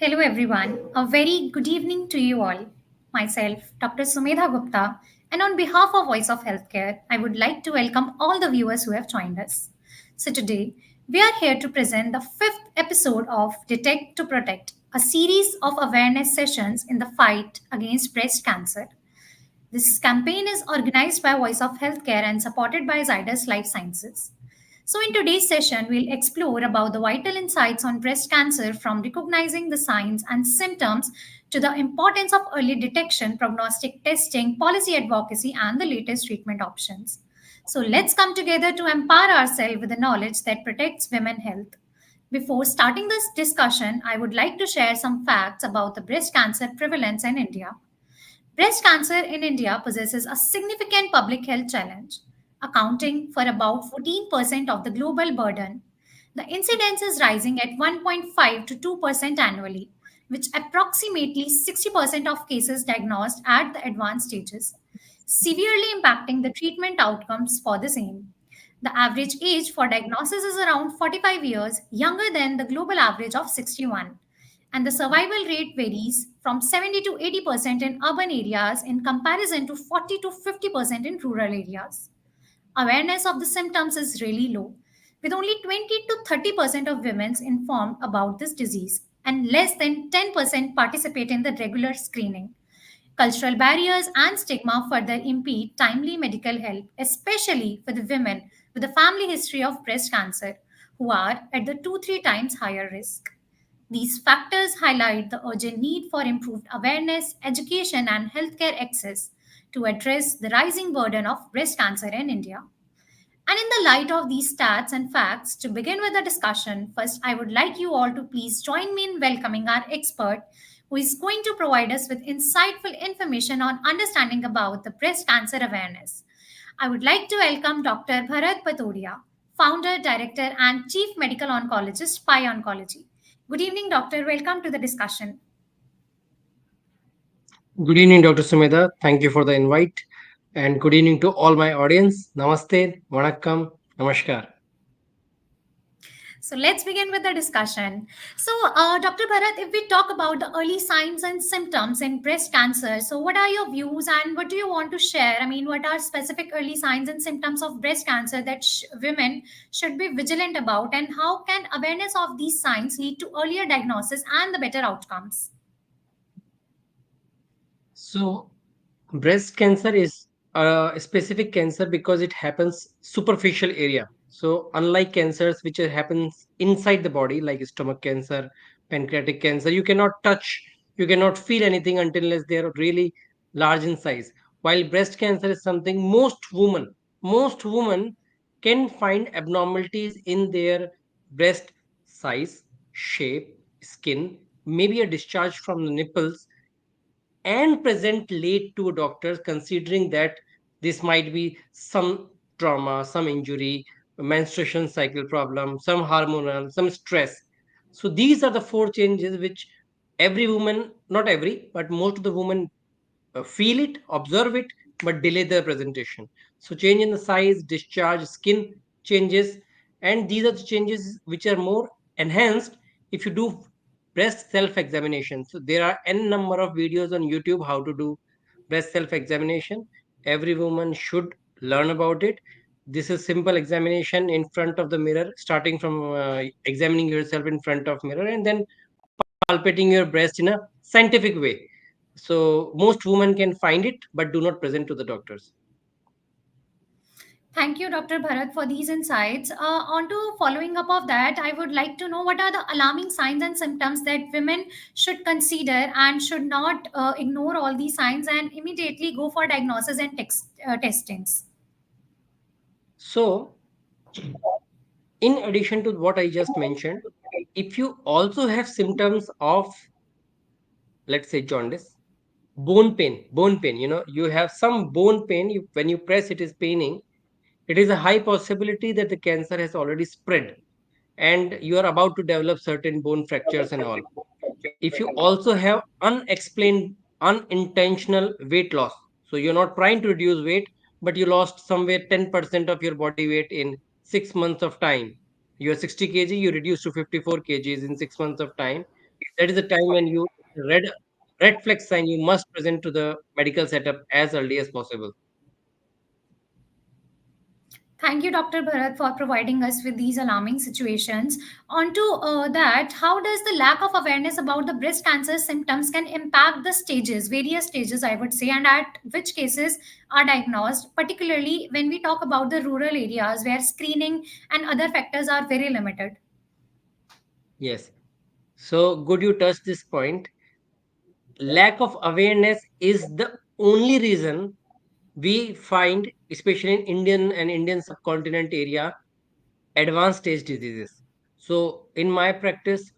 Hello, everyone. A very good evening to you all. Myself, Dr. Sumedha Gupta, and on behalf of Voice of Healthcare, I would like to welcome all the viewers who have joined us. So, today, we are here to present the fifth episode of Detect to Protect, a series of awareness sessions in the fight against breast cancer. This campaign is organized by Voice of Healthcare and supported by Zydus Life Sciences. So, in today's session, we'll explore about the vital insights on breast cancer from recognizing the signs and symptoms to the importance of early detection, prognostic testing, policy advocacy, and the latest treatment options. So, let's come together to empower ourselves with the knowledge that protects women's health. Before starting this discussion, I would like to share some facts about the breast cancer prevalence in India. Breast cancer in India possesses a significant public health challenge, accounting for about 14% of the global burden. The incidence is rising at 1.5 to 2% annually, which approximately 60% of cases diagnosed at the advanced stages, severely impacting the treatment outcomes for the same. The average age for diagnosis is around 45 years, younger than the global average of 61, and the survival rate varies from 70 to 80% in urban areas in comparison to 40 to 50% in rural areas. Awareness of the symptoms is really low, with only 20 to 30% of women informed about this disease, and less than 10% participate in the regular screening. Cultural barriers and stigma further impede timely medical help, especially for the women with a family history of breast cancer, who are at the 2 3 times higher risk. These factors highlight the urgent need for improved awareness, education, and healthcare access to address the rising burden of breast cancer in India. And in the light of these stats and facts, to begin with the discussion, first I would like you all to please join me in welcoming our expert who is going to provide us with insightful information on understanding about the breast cancer awareness. I would like to welcome Dr. Bharat Patodiya, founder, director, and chief medical oncologist, Pi Oncology. Good evening, doctor. Welcome to the discussion. Good evening, Dr. Sumedha. Thank you for the invite. And good evening to all my audience. Namaste, Vanakkam, Namaskar. So let's begin with the discussion. So, Dr. Bharat, if we talk about the early signs and symptoms in breast cancer, so what are your views and what do you want to share? I mean, what are specific early signs and symptoms of breast cancer that women should be vigilant about, and how can awareness of these signs lead to earlier diagnosis and the better outcomes? So, breast cancer is a specific cancer because it happens superficial area. So, unlike cancers which happens inside the body, like stomach cancer, pancreatic cancer, you cannot touch, you cannot feel anything until unless they are really large in size. While breast cancer is something most women can find abnormalities in their breast size, shape, skin, maybe a discharge from the nipples and present late to doctors considering that this might be some trauma, some injury, menstruation cycle problem, some hormonal, some stress. So these are the four changes which every woman, not every but most of the women feel it, observe it, but delay the presentation. So change in the size, discharge, skin changes, and these are the changes which are more enhanced if you do breast self-examination. So there are n number of videos on YouTube how to do breast self-examination. Every woman should learn about it. This is simple examination in front of the mirror, starting from examining yourself in front of mirror and then palpating your breast in a scientific way. So most women can find it, but do not present to the doctors. Thank you, Dr. Bharat, for these insights. On to following up of that, I would like to know what are the alarming signs and symptoms that women should consider and should not ignore all these signs and immediately go for diagnosis and testings. So, in addition to what I just mentioned, if you also have symptoms of, let's say, jaundice, bone pain, you have some bone pain, when you press it is paining, it is a high possibility that the cancer has already spread and you are about to develop certain bone fractures and all. If you also have unexplained unintentional weight loss, so you're not trying to reduce weight but you lost somewhere 10% of your body weight in 6 months of time. You're 60 kg, you reduce to 54 kgs in 6 months of time. That is the time when you red red flag sign you must present to the medical setup as early as possible. Thank you, Dr. Bharat, for providing us with these alarming situations. On to that, how does the lack of awareness about the breast cancer symptoms can impact the stages, various stages, I would say, and at which cases are diagnosed, particularly when we talk about the rural areas where screening and other factors are very limited? Yes. So good you touched this point. Lack of awareness is the only reason we find, especially in Indian and Indian subcontinent area, advanced stage diseases. So in my practice,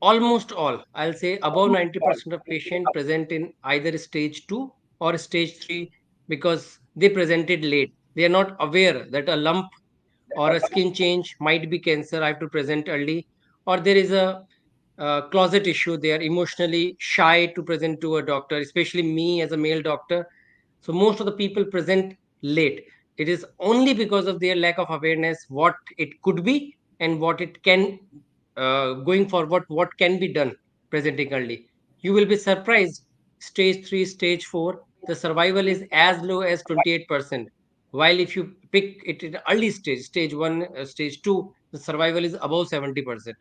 almost all, I'll say above 90% of patients present in either stage 2 or stage 3 because they presented late. They are not aware that a lump or a skin change might be cancer. I have to present early, or there is a closet issue. They are emotionally shy to present to a doctor, especially me as a male doctor. So most of the people present late. It is only because of their lack of awareness what it could be and what it can going forward what can be done presenting early. You will be surprised. Stage 3, stage 4, the survival is as low as 28%. While if you pick it in early stage, stage 1, stage 2, the survival is above 70%.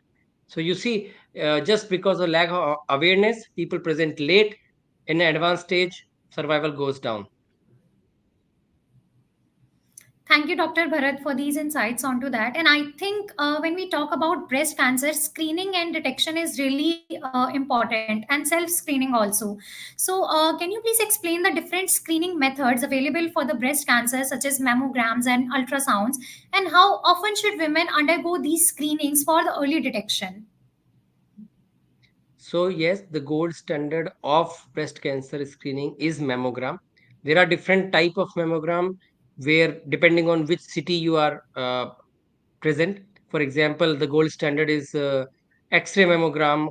So you see, just because of lack of awareness, people present late. In an advanced stage, survival goes down. Thank you, Dr. Bharat, for these insights onto that. And I think when we talk about breast cancer, screening and detection is really important, and self screening also. So, can you please explain the different screening methods available for the breast cancer, such as mammograms and ultrasounds, and how often should women undergo these screenings for the early detection? So yes, the gold standard of breast cancer screening is mammogram. There are different type of mammogram where depending on which city you are present. For example, the gold standard is X-ray mammogram,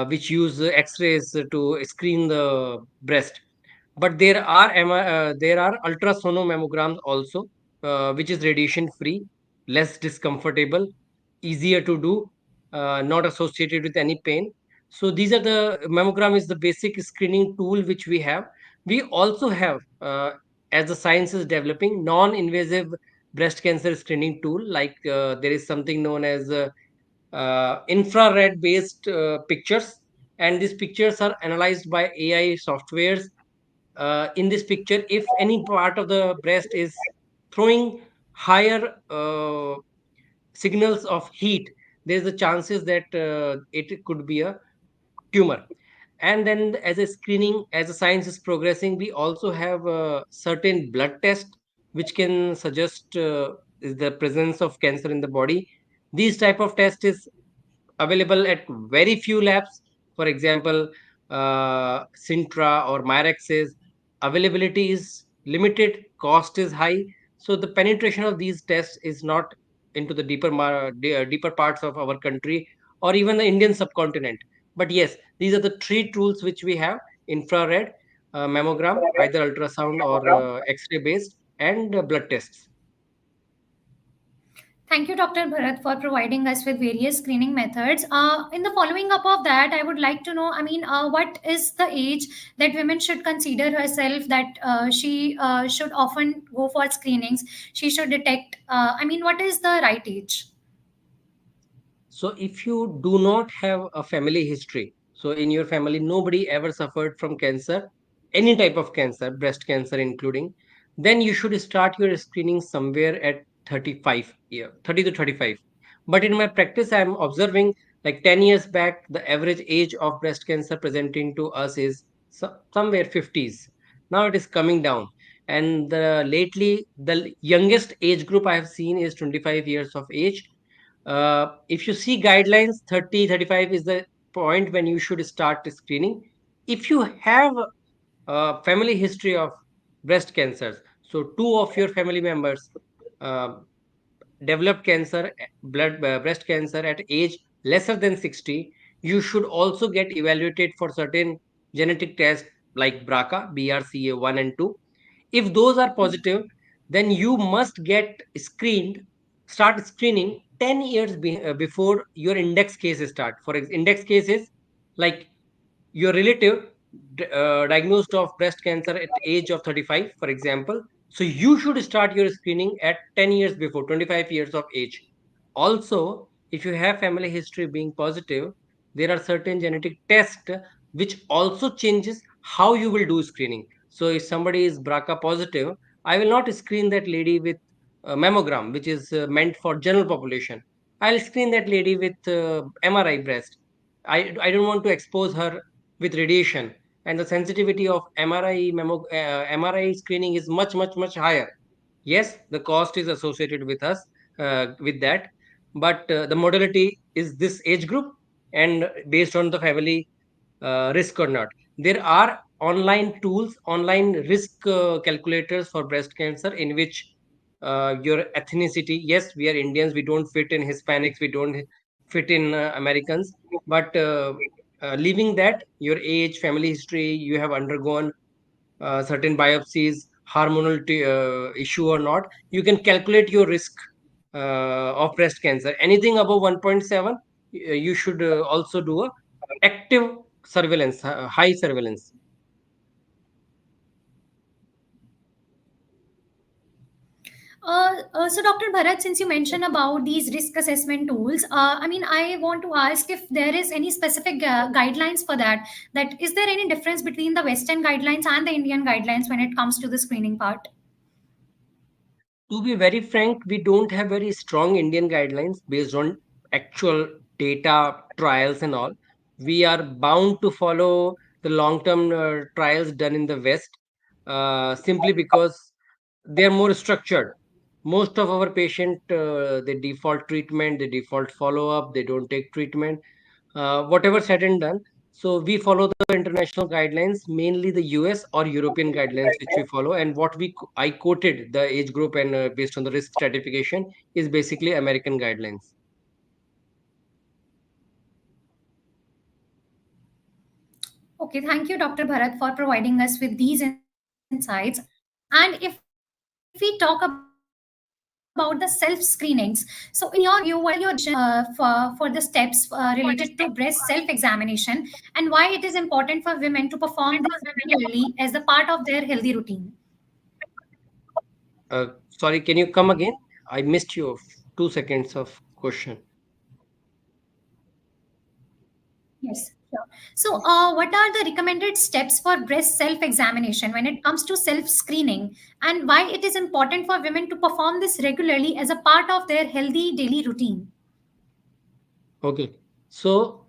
which use X-rays to screen the breast. But there are ultrasonograms also, which is radiation free, less discomfortable, easier to do, not associated with any pain. So these are the mammogram is the basic screening tool which we have. We also have, as the science is developing, non-invasive breast cancer screening tool. Like there is something known as infrared based pictures, and these pictures are analyzed by AI softwares. In this picture, if any part of the breast is throwing higher signals of heat, there's the chances that it could be a tumor. And then as a screening, as the science is progressing, we also have certain blood tests which can suggest is the presence of cancer in the body. These type of test is available at very few labs. For example, Sintra or Myrex's availability is limited, cost is high. So the penetration of these tests is not into the deeper parts of our country or even the Indian subcontinent. But yes, these are the three tools which we have: infrared, mammogram, either ultrasound or X-ray based, and blood tests. Thank you, Dr. Bharat, for providing us with various screening methods. In the following up of that, I would like to know, what is the age that women should consider herself that she should often go for screenings? She should detect, what is the right age? So if you do not have a family history, so in your family nobody ever suffered from cancer, any type of cancer, breast cancer including, then you should start your screening somewhere at 35 year, 30 to 35. But in my practice, I'm observing like 10 years back, the average age of breast cancer presenting to us is somewhere 50s. Now it is coming down. And lately, the youngest age group I have seen is 25 years of age. If you see guidelines, 30, 35 is the point when you should start screening. If you have a family history of breast cancers, so two of your family members uh, developed cancer, blood breast cancer at age lesser than 60, you should also get evaluated for certain genetic tests like BRCA1 and 2. If those are positive, then you must get start screening 10 years before your index case start. For index cases, Like your relative diagnosed of breast cancer at age of 35, for example, so you should start your screening at 10 years before, 25 years of age. Also, if you have family history being positive, there are certain genetic tests which also changes how you will do screening. So if somebody is BRCA positive, I will not screen that lady with mammogram, which is meant for general population. I'll screen that lady with MRI breast. I don't want to expose her with radiation, and the sensitivity of MRI screening is much much much higher. Yes, the cost is associated with us with that, but the modality is this age group and based on the family risk or not. There are online tools, online risk calculators for breast cancer in which your ethnicity, yes, we are Indians, we don't fit in Hispanics, we don't fit in Americans, but leaving that, your age, family history, you have undergone certain biopsies, hormonal issue or not, you can calculate your risk of breast cancer. Anything above 1.7, you should also do a active surveillance, high surveillance. So, Dr. Bharat, since you mentioned about these risk assessment tools, I want to ask if there is any specific guidelines for that. That is there any difference between the Western guidelines and the Indian guidelines when it comes to the screening part? To be very frank, we don't have very strong Indian guidelines based on actual data, trials, and all. We are bound to follow the long term trials done in the West simply because they are more structured. Most of our patient, they default treatment, they default follow up, they don't take treatment, whatever said and done. So we follow the international guidelines, mainly the US or European guidelines, which we follow. And what I quoted the age group and based on the risk stratification is basically American guidelines. Okay, thank you, Dr. Bharat, for providing us with these insights. And if we talk about the self screenings, so in your view, what are your recommendations for the steps related to breast self examination, and why it is important for women to perform this regularly as a part of their healthy routine? Sorry, can you come again? I missed your 2 seconds of question. Yes, sure. So, what are the recommended steps for breast self examination when it comes to self screening, and why it is important for women to perform this regularly as a part of their healthy daily routine? Okay. So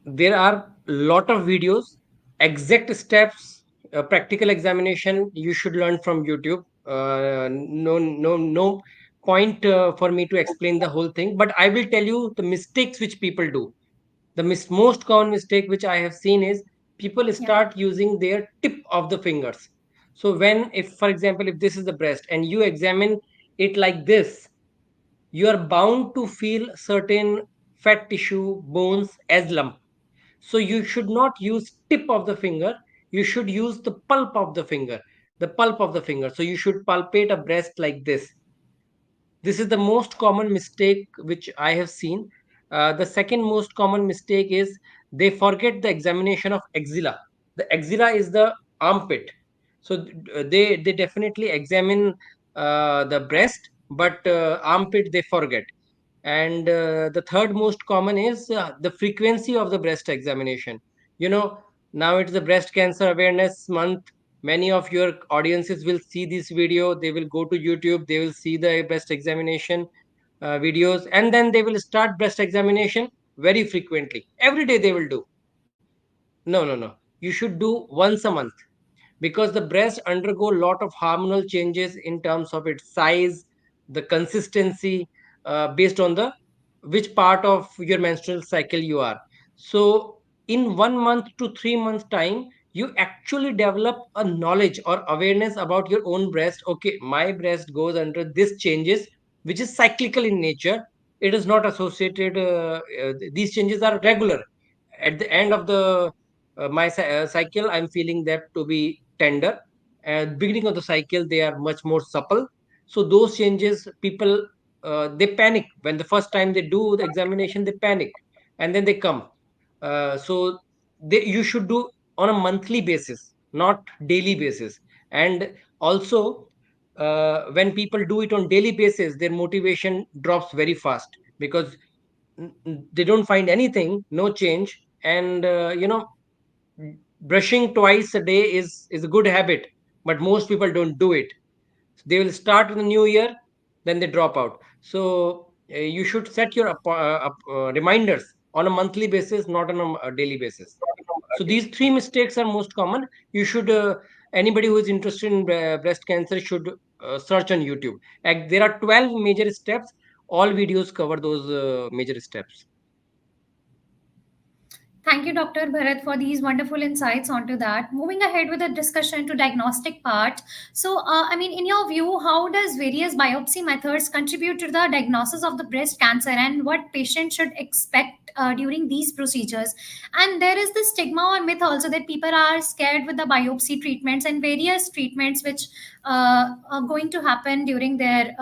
there are lot of videos, exact steps, practical examination you should learn from YouTube. No point for me to explain the whole thing, but I will tell you the mistakes which people do. The most common mistake which I have seen is people Yeah. start using their tip of the fingers. So when, if for example, if this is the breast and you examine it like this, you are bound to feel certain fat tissue, bones as lump. So you should not use tip of the finger, you should use the pulp of the finger, the pulp of the finger. So you should palpate a breast like this is the most common mistake which I have seen. The second most common mistake is they forget the examination of axilla. The axilla is the armpit. So they definitely examine the breast, but armpit they forget. And the third most common is the frequency of the breast examination. You know, now it's the breast cancer awareness month. Many of your audiences will see this video, they will go to YouTube, they will see the breast examination videos, and then they will start breast examination very frequently. Every day they will do. No, you should do once a month, because the breast undergo a lot of hormonal changes in terms of its size, the consistency, based on the which part of your menstrual cycle you are. So in 1 month to 3 months time, you actually develop a knowledge or awareness about your own breast. Okay, my breast goes under this changes, which is cyclical in nature. It is not associated, these changes are regular. At the end of the cycle, I'm feeling that to be tender. At beginning of the cycle, they are much more supple. So those changes, people, they panic when the first time they do the examination, they panic, and then they come. So you should do on a monthly basis, not daily basis. And also, when people do it on daily basis, their motivation drops very fast, because they don't find anything, no change. And brushing twice a day is a good habit, but most people don't do it. They will start in the new year, then they drop out. So you should set your reminders on a monthly basis, not on a daily basis. So these three mistakes are most common. You should anybody who is interested in breast cancer should search on YouTube. Like, there are 12 major steps. All videos cover those major steps. Thank you, Dr. Bharat, for these wonderful insights onto that. Moving ahead with the discussion to diagnostic part. So, in your view, how does various biopsy methods contribute to the diagnosis of the breast cancer, and what patients should expect during these procedures? And there is this stigma or myth also that people are scared with the biopsy treatments and various treatments which are going to happen during their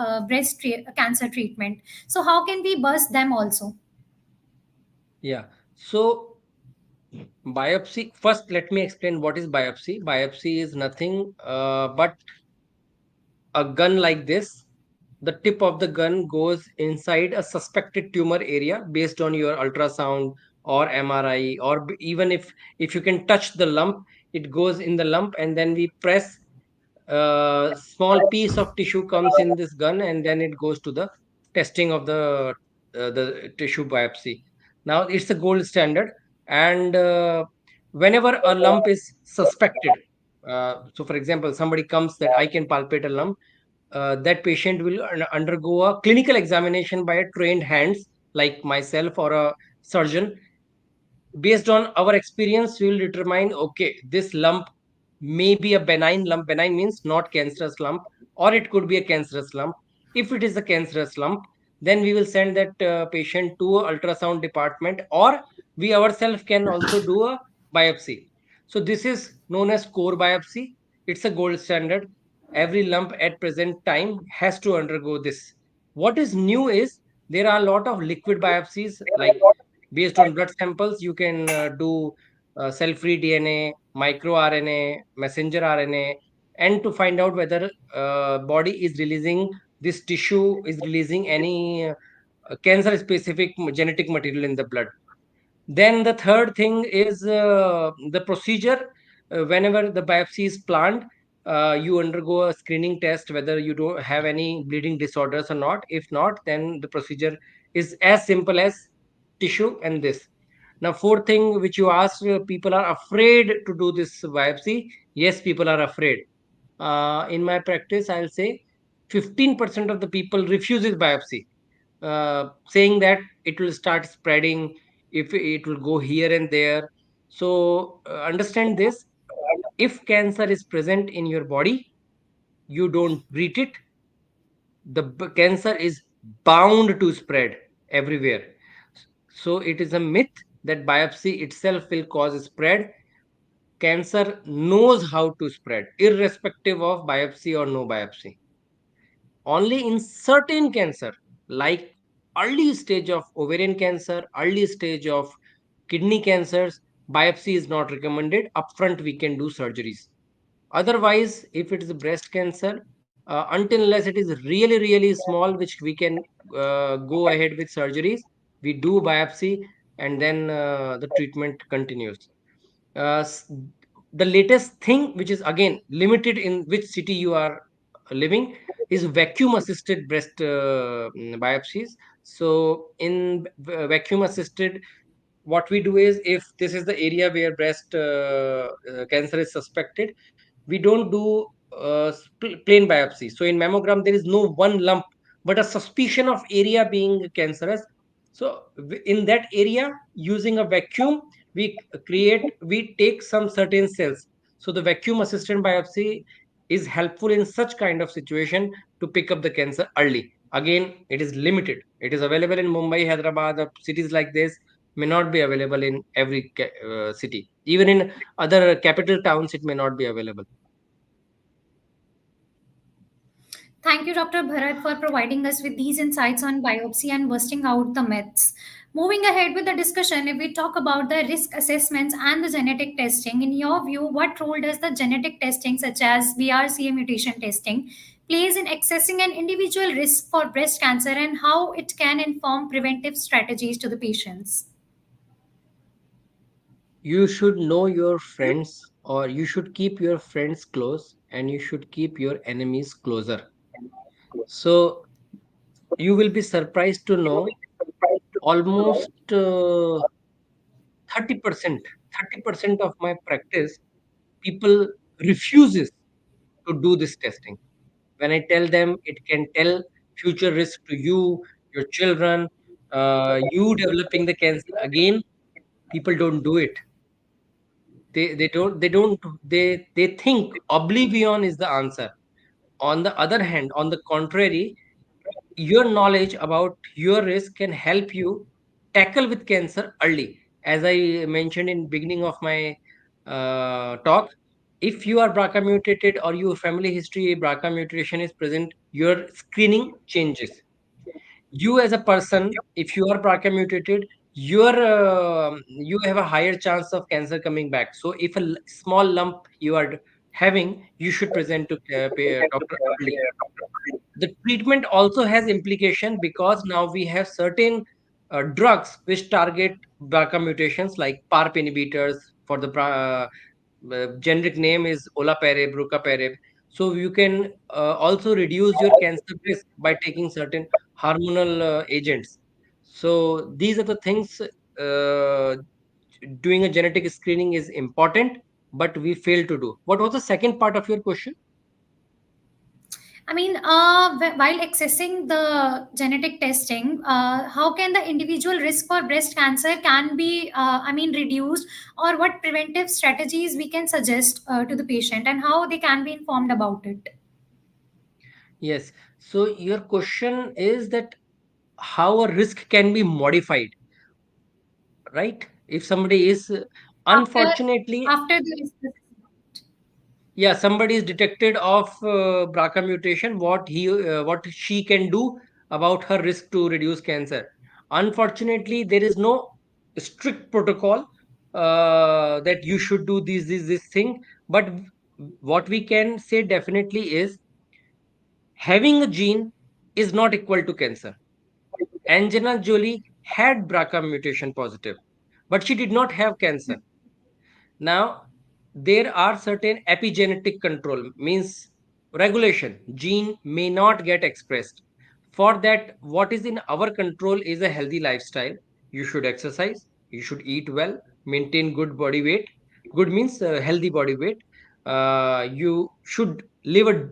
cancer treatment. So, how can we bust them also? Yeah. So biopsy, first let me explain what is biopsy. Biopsy is nothing but a gun like this. The tip of the gun goes inside a suspected tumor area based on your ultrasound or MRI, or even if you can touch the lump, it goes in the lump, and then we press a small piece of tissue comes in this gun, and then it goes to the testing of the tissue biopsy. Now it's the gold standard. And whenever a lump is suspected, so for example, somebody comes that I can palpate a lump, that patient will undergo a clinical examination by a trained hands like myself or a surgeon. Based on our experience, we will determine, okay, this lump may be a benign lump. Benign means not cancerous lump, or it could be a cancerous lump. If it is a cancerous lump, then we will send that patient to a ultrasound department, or we ourselves can also do a biopsy. So this is known as core biopsy. It's a gold standard. Every lump at present time has to undergo this. What is new is there are a lot of liquid biopsies, like based on blood samples you can do cell-free DNA, microRNA, messenger RNA, and to find out whether body is releasing, this tissue is releasing any cancer specific genetic material in the blood. Then the third thing is the procedure. Whenever the biopsy is planned, you undergo a screening test whether you don't have any bleeding disorders or not. If not, then the procedure is as simple as tissue and this. Now, fourth thing which you asked, people are afraid to do this biopsy. Yes, people are afraid. In my practice, I'll say 15% of the people refuses biopsy, saying that it will start spreading, if it will go here and there. So understand this: if cancer is present in your body, you don't treat it, the cancer is bound to spread everywhere. So it is a myth that biopsy itself will cause spread. Cancer knows how to spread, irrespective of biopsy or no biopsy. Only in certain cancer, like early stage of ovarian cancer, early stage of kidney cancers, biopsy is not recommended. Upfront we can do surgeries. Otherwise, if it is breast cancer, until unless it is really really small, which we can go ahead with surgeries, we do biopsy, and then the treatment continues. uh, s- the latest thing, which is again limited in which city you are living, is vacuum assisted breast biopsies. So in vacuum assisted, what we do is, if this is the area where breast cancer is suspected, we don't do plain biopsy. So in mammogram there is no one lump, but a suspicion of area being cancerous. So in that area, using a vacuum, we take some certain cells. So the vacuum assisted biopsy is helpful in such kind of situation to pick up the cancer early. Again, it is limited. It is available in Mumbai, Hyderabad, cities like this. May not be available in every city. Even in other capital towns it may not be available. Thank you, Dr. Bharat, for providing us with these insights on biopsy and busting out the myths. Moving ahead with the discussion, if we talk about the risk assessments and the genetic testing, in your view, what role does the genetic testing, such as BRCA mutation testing, plays in assessing an individual risk for breast cancer and how it can inform preventive strategies to the patients? You should know your friends, or you should keep your friends close, and you should keep your enemies closer. So you will be surprised to know almost 30%, 30% of my practice, people refuses to do this testing. When I tell them it can tell future risk to you, your children, you developing the cancer again, people don't do it. They think oblivion is the answer. On the other hand, on the contrary, your knowledge about your risk can help you tackle with cancer early. As I mentioned in beginning of my talk, if you are BRCA mutated or your family history BRCA mutation is present, your screening changes. You as a person, if you are BRCA mutated, you have a higher chance of cancer coming back. So if a small lump you are having, you should present to doctor early. The treatment also has implication because now we have certain drugs which target BRCA mutations like PARP inhibitors. For the generic name is olaparib, rucaparib. So you can also reduce your cancer risk by taking certain hormonal agents. So these are the things. Doing a genetic screening is important, but we fail to do. What was the second part of your question? I mean, while accessing the genetic testing, how can the individual risk for breast cancer can be, reduced, or what preventive strategies we can suggest to the patient, and how they can be informed about it? Yes. So your question is that how a risk can be modified, right? If somebody is After unfortunately, after the risk assessment. yeah, somebody is detected of BRCA mutation, what she can do about her risk to reduce cancer. Unfortunately, there is no strict protocol that you should do this thing. But what we can say definitely is having a gene is not equal to cancer. Angelina Jolie had BRCA mutation positive, but she did not have cancer. Now, there are certain epigenetic control, means regulation. Gene may not get expressed. For that, what is in our control is a healthy lifestyle. You should exercise, you should eat well, maintain good body weight. Good means healthy body weight. You should live a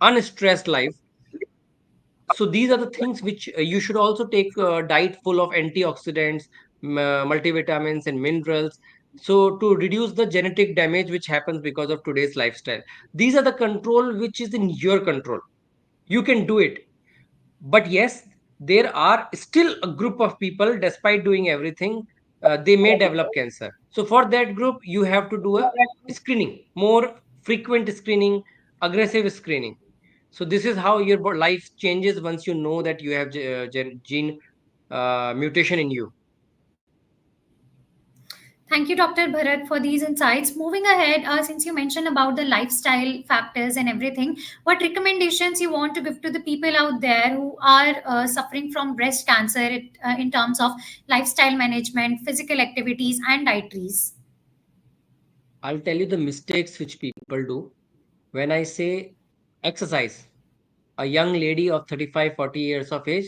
unstressed life. So these are the things which you should also take a diet full of antioxidants, multivitamins and minerals, so to reduce the genetic damage which happens because of today's lifestyle. These are the control which is in your control. You can do it. But yes, there are still a group of people, despite doing everything, they may develop cancer. So for that group, you have to do a screening, more frequent screening, aggressive screening. So this is how your life changes once you know that you have gene mutation in you. Thank you, Dr. Bharat, for these insights. Moving ahead, since you mentioned about the lifestyle factors and everything, what recommendations you want to give to the people out there who are suffering from breast cancer in terms of lifestyle management, physical activities, and dietaries? I'll tell you the mistakes which people do. When I say exercise, a young lady of 35, 40 years of age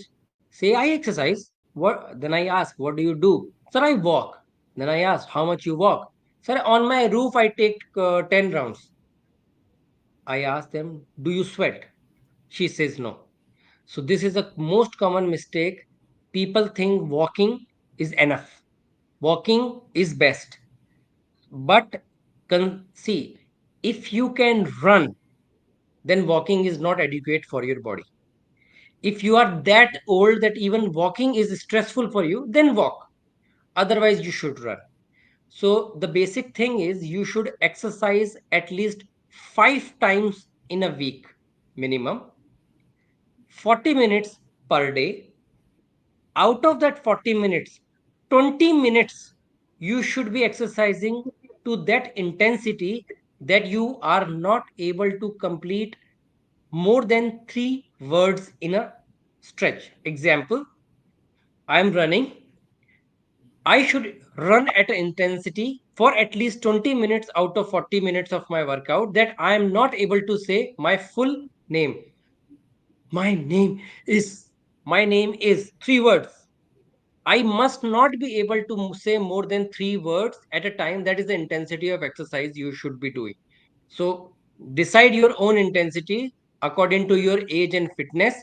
say, I exercise. What? Then I ask, what do you do? Sir, I walk. Then I ask, how much you walk? Sir, on my roof I take 10 rounds. I ask them, do you sweat? She says no. So this is the most common mistake. People think walking is enough. Walking is best. But see, if you can run, then walking is not adequate for your body. If you are that old that even walking is stressful for you, then walk. Otherwise, you should run. So the basic thing is you should exercise at least 5 times in a week, minimum 40 minutes per day. Out of that 40 minutes, 20 minutes you should be exercising to that intensity that you are not able to complete more than 3 words in a stretch. Example, I'm running. I should run at an intensity for at least 20 minutes out of 40 minutes of my workout that I am not able to say my full name. My name is, my name is 3 words. I must not be able to say more than 3 words at a time. That is the intensity of exercise you should be doing. So decide your own intensity according to your age and fitness.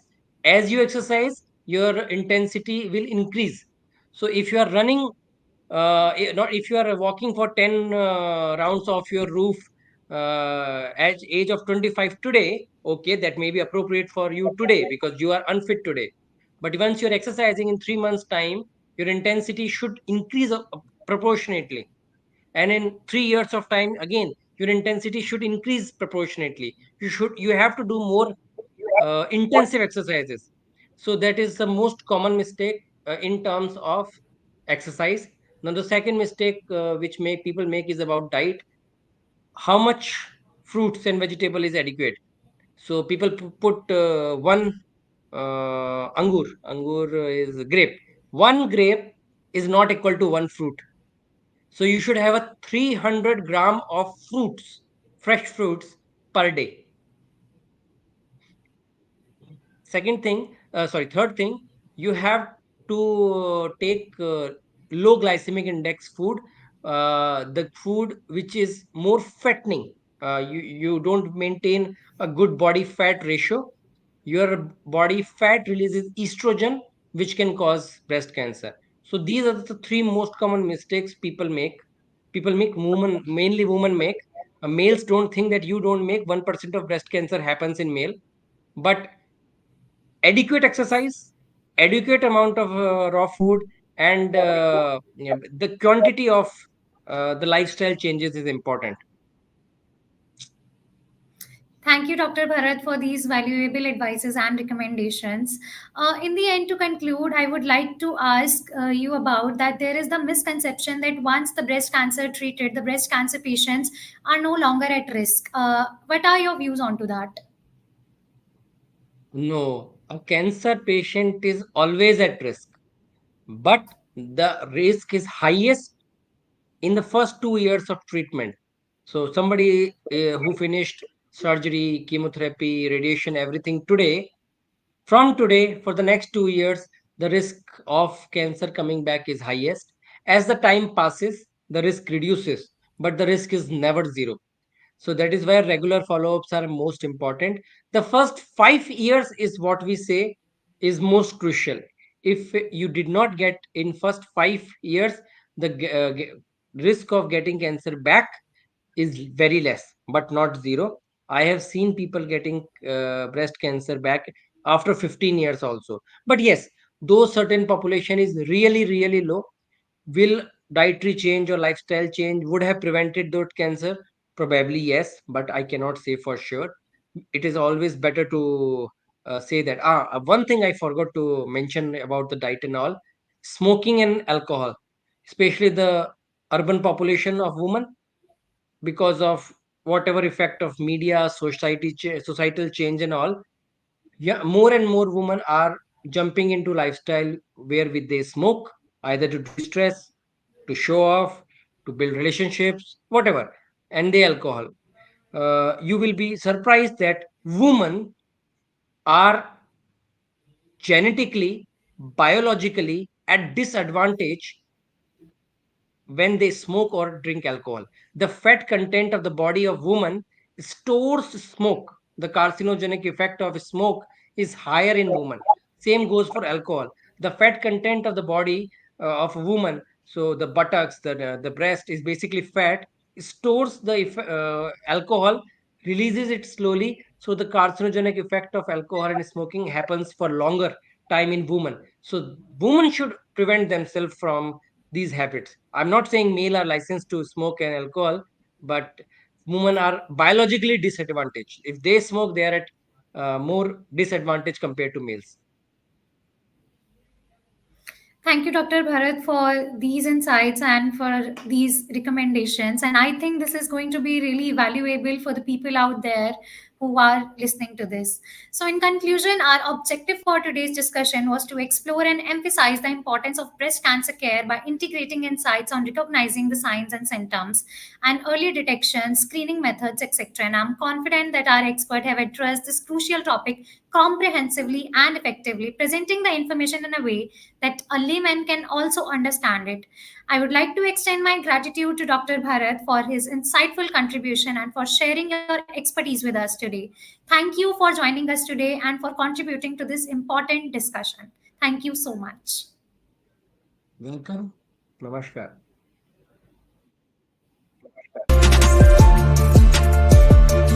As you exercise, your intensity will increase. So if you are running, not if you are walking for 10 rounds of your roof at age of 25 today, okay, that may be appropriate for you today because you are unfit today. But once you're exercising in 3 months' time, your intensity should increase proportionately. And in 3 years of time, again, your intensity should increase proportionately. You have to do more intensive exercises. So that is the most common mistake in terms of exercise. Now the second mistake which make people make is about diet. How much fruits and vegetable is adequate? So people put one angur is grape. One grape is not equal to one fruit. So you should have a 300 gram of fruits, fresh fruits per day. Third thing, you have to take low glycemic index food, the food which is more fattening. You don't maintain a good body fat ratio. Your body fat releases estrogen, which can cause breast cancer. So these are the three most common mistakes people make. People make, women, mainly women make. Males don't think that you don't make. 1% of breast cancer happens in male, but adequate exercise, adequate amount of raw food, and yeah, the quantity of the lifestyle changes is important. Thank you, Dr. Bharat, for these valuable advices and recommendations. In the end, to conclude, I would like to ask you about that there is the misconception that once the breast cancer treated, the breast cancer patients are no longer at risk. What are your views onto that? No, a cancer patient is always at risk, but the risk is highest in the first 2 years of treatment. So somebody who finished surgery, chemotherapy, radiation, everything today, from today for the next 2 years, the risk of cancer coming back is highest. As the time passes, the risk reduces, but the risk is never zero. So that is where regular follow-ups are most important. The first 5 years is what we say is most crucial. If you did not get in first 5 years, the risk of getting cancer back is very less, but not zero. I have seen people getting breast cancer back after 15 years also. But yes, though certain population is really, really low, will dietary change or lifestyle change would have prevented that cancer? Probably yes, but I cannot say for sure. It is always better to say that. One thing I forgot to mention about the diet and all, smoking and alcohol, especially the urban population of women, because of whatever effect of media, societal change and all. Yeah, more and more women are jumping into lifestyle where they smoke, either to de-stress, to show off, to build relationships, whatever, and the alcohol. You will be surprised that women are genetically, biologically at disadvantage when they smoke or drink alcohol. The fat content of the body of woman stores smoke. The carcinogenic effect of smoke is higher in women. Same goes for alcohol. The fat content of the body of a woman, so the buttocks, the breast is basically fat, stores the alcohol, releases it slowly. So the carcinogenic effect of alcohol and smoking happens for longer time in women. So women should prevent themselves from these habits. I'm not saying male are licensed to smoke and alcohol, but women are biologically disadvantaged. If they smoke, they are at more disadvantage compared to males. Thank you, Dr. Bharat, for these insights and for these recommendations. And I think this is going to be really valuable for the people out there who are listening to this. So, in conclusion, our objective for today's discussion was to explore and emphasize the importance of breast cancer care by integrating insights on recognizing the signs and symptoms and early detection, screening methods, etc. And I'm confident that our experts have addressed this crucial topic comprehensively and effectively, presenting the information in a way that a layman can also understand it. I would like to extend my gratitude to Dr. Bharat for his insightful contribution and for sharing your expertise with us today. Thank you for joining us today and for contributing to this important discussion. Thank you so much. Welcome. Namaskar.